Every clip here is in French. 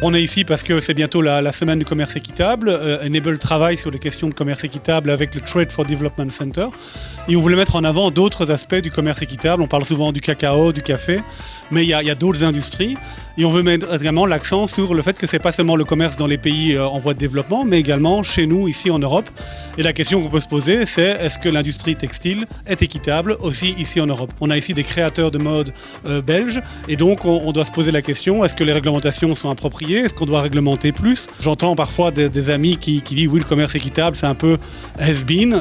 On est ici parce que c'est bientôt la semaine du commerce équitable. Enable travaille sur les questions de commerce équitable avec le Trade for Development Center. Et on voulait mettre en avant d'autres aspects du commerce équitable. On parle souvent du cacao, du café, mais il y a d'autres industries. Et on veut mettre également l'accent sur le fait que c'est pas seulement le commerce dans les pays en voie de développement, mais également chez nous, ici en Europe. Et la question qu'on peut se poser, c'est est-ce que l'industrie textile est équitable aussi ici en Europe? On a ici des créateurs de mode belges, et donc on doit se poser la question, est-ce que les réglementations sont appropriées? Est-ce qu'on doit réglementer plus? J'entends parfois des amis qui disent oui, le commerce équitable, c'est un peu has-been.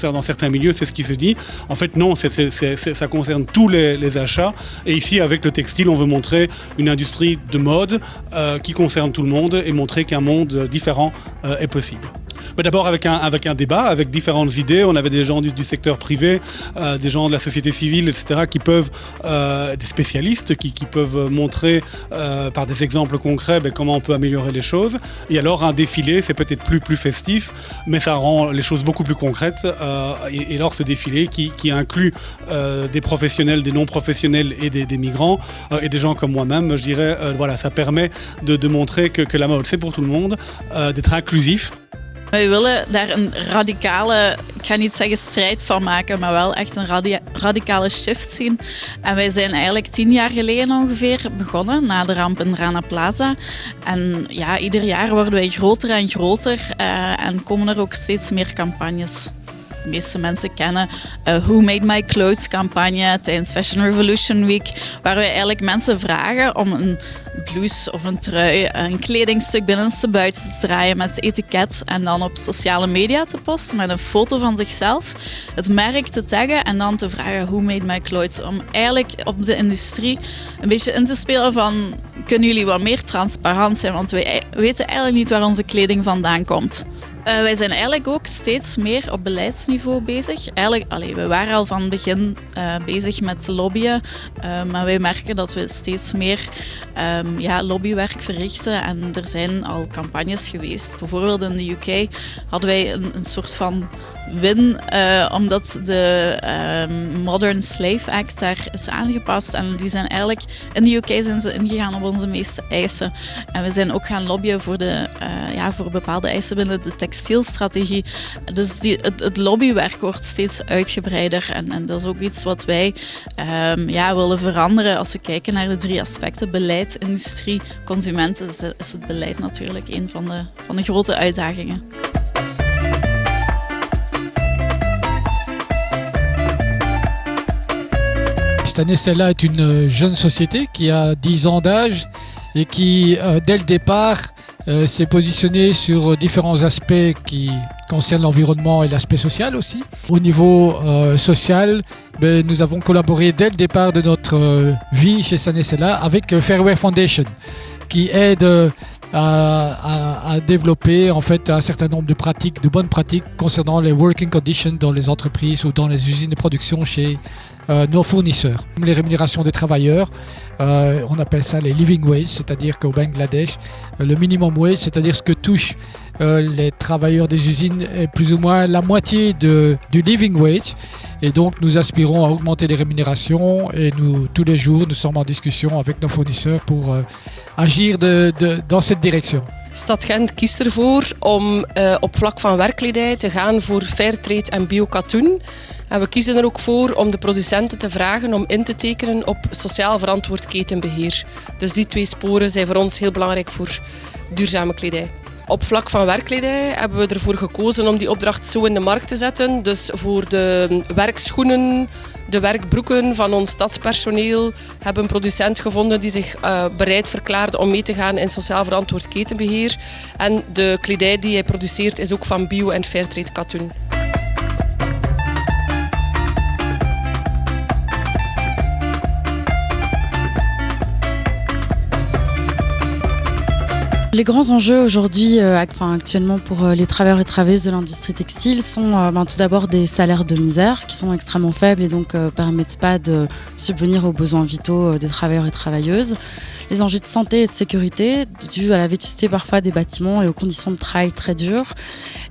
Dans certains milieux, c'est ce qui se dit. En fait, non, ça concerne tous les achats. Et ici, avec le textile, on veut montrer une industrie de mode qui concerne tout le monde et montrer qu'un monde différent est possible. Mais d'abord avec un débat, avec différentes idées. On avait des gens du secteur privé, des gens de la société civile, etc., qui peuvent, des spécialistes, qui peuvent montrer par des exemples concrets comment on peut améliorer les choses. Et alors un défilé, c'est peut-être plus festif, mais ça rend les choses beaucoup plus concrètes. Et alors ce défilé qui inclut des professionnels, des non-professionnels et des migrants, et des gens comme moi-même, je dirais, voilà, ça permet de montrer que la mode, c'est pour tout le monde, d'être inclusif. Wij willen daar een radicale, ik ga niet zeggen strijd van maken, maar wel echt een radicale shift zien. En wij zijn eigenlijk 10 jaar geleden ongeveer begonnen, na de ramp in Rana Plaza. En ja, ieder jaar worden wij groter en groter en komen er ook steeds meer campagnes. De meeste mensen kennen Who Made My Clothes campagne tijdens Fashion Revolution Week, waar wij eigenlijk mensen vragen om een blouse of een trui, een kledingstuk binnenstebuiten te draaien met het etiket en dan op sociale media te posten met een foto van zichzelf, het merk te taggen en dan te vragen Who Made My Clothes, om eigenlijk op de industrie een beetje in te spelen van kunnen jullie wat meer transparant zijn, want wij weten eigenlijk niet waar onze kleding vandaan komt. Wij zijn eigenlijk ook steeds meer op beleidsniveau bezig. We waren al van het begin bezig met lobbyen, maar wij merken dat we steeds meer lobbywerk verrichten en er zijn al campagnes geweest. Bijvoorbeeld in de UK hadden wij een soort van win, omdat de Modern Slave Act daar is aangepast en die zijn eigenlijk, in de UK zijn ze ingegaan op onze meeste eisen. En we zijn ook gaan lobbyen voor bepaalde eisen binnen de textielstrategie. Dus het lobbywerk wordt steeds uitgebreider en dat is ook iets wat wij willen veranderen als we kijken naar de 3 aspecten: beleid, industrie, consumenten. Dus is het beleid natuurlijk een van de grote uitdagingen. Stanestella est une jeune société qui a 10 ans d'âge et qui, dès le départ, s'est positionnée sur différents aspects qui concernent l'environnement et l'aspect social aussi. Au niveau social, nous avons collaboré dès le départ de notre vie chez Stanestella avec Fairwear Foundation, qui aide à développer en fait un certain nombre de pratiques, de bonnes pratiques concernant les working conditions dans les entreprises ou dans les usines de production chez nos fournisseurs. Les rémunérations des travailleurs, on appelle ça les living wage, c'est-à-dire qu'au Bangladesh, le minimum wage, c'est-à-dire ce que touchent les travailleurs des usines, est plus ou moins la moitié du living wage. Et donc nous aspirons à augmenter les rémunérations et tous les jours, nous sommes en discussion avec nos fournisseurs pour agir dans cette direction. Stad Gent kiest ervoor om op vlak van werkkledij te gaan voor fairtrade en biokatoen. En we kiezen er ook voor om de producenten te vragen om in te tekenen op sociaal verantwoord ketenbeheer. Dus die 2 sporen zijn voor ons heel belangrijk voor duurzame kledij. Op vlak van werkkledij hebben we ervoor gekozen om die opdracht zo in de markt te zetten. Dus voor de werkschoenen, de werkbroeken van ons stadspersoneel hebben een producent gevonden die zich bereid verklaarde om mee te gaan in sociaal verantwoord ketenbeheer. En de kledij die hij produceert is ook van bio- en fairtrade katoen. Les grands enjeux aujourd'hui, actuellement pour les travailleurs et travailleuses de l'industrie textile sont tout d'abord des salaires de misère qui sont extrêmement faibles et donc permettent pas de subvenir aux besoins vitaux des travailleurs et travailleuses. Les enjeux de santé et de sécurité dus à la vétusté parfois des bâtiments et aux conditions de travail très dures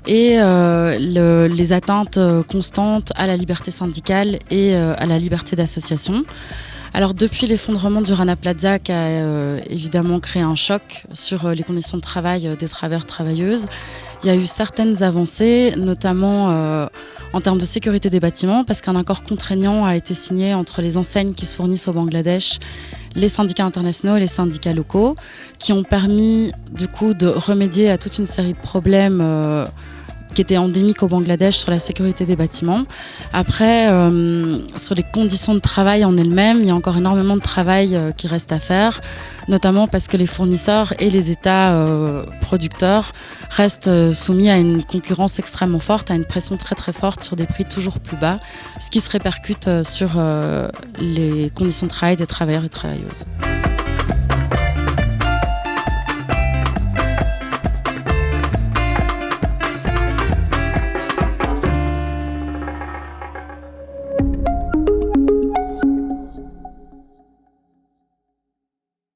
et les atteintes constantes à la liberté syndicale et à la liberté d'association. Alors depuis l'effondrement du Rana Plaza qui a évidemment créé un choc sur les conditions de travail des travailleurs-travailleuses, il y a eu certaines avancées, notamment en termes de sécurité des bâtiments, parce qu'un accord contraignant a été signé entre les enseignes qui se fournissent au Bangladesh, les syndicats internationaux et les syndicats locaux, qui ont permis du coup de remédier à toute une série de problèmes qui étaient endémiques au Bangladesh sur la sécurité des bâtiments. Après, sur les conditions de travail en elles-mêmes, il y a encore énormément de travail qui reste à faire, notamment parce que les fournisseurs et les États producteurs restent soumis à une concurrence extrêmement forte, à une pression très très forte sur des prix toujours plus bas, ce qui se répercute sur les conditions de travail des travailleurs et travailleuses.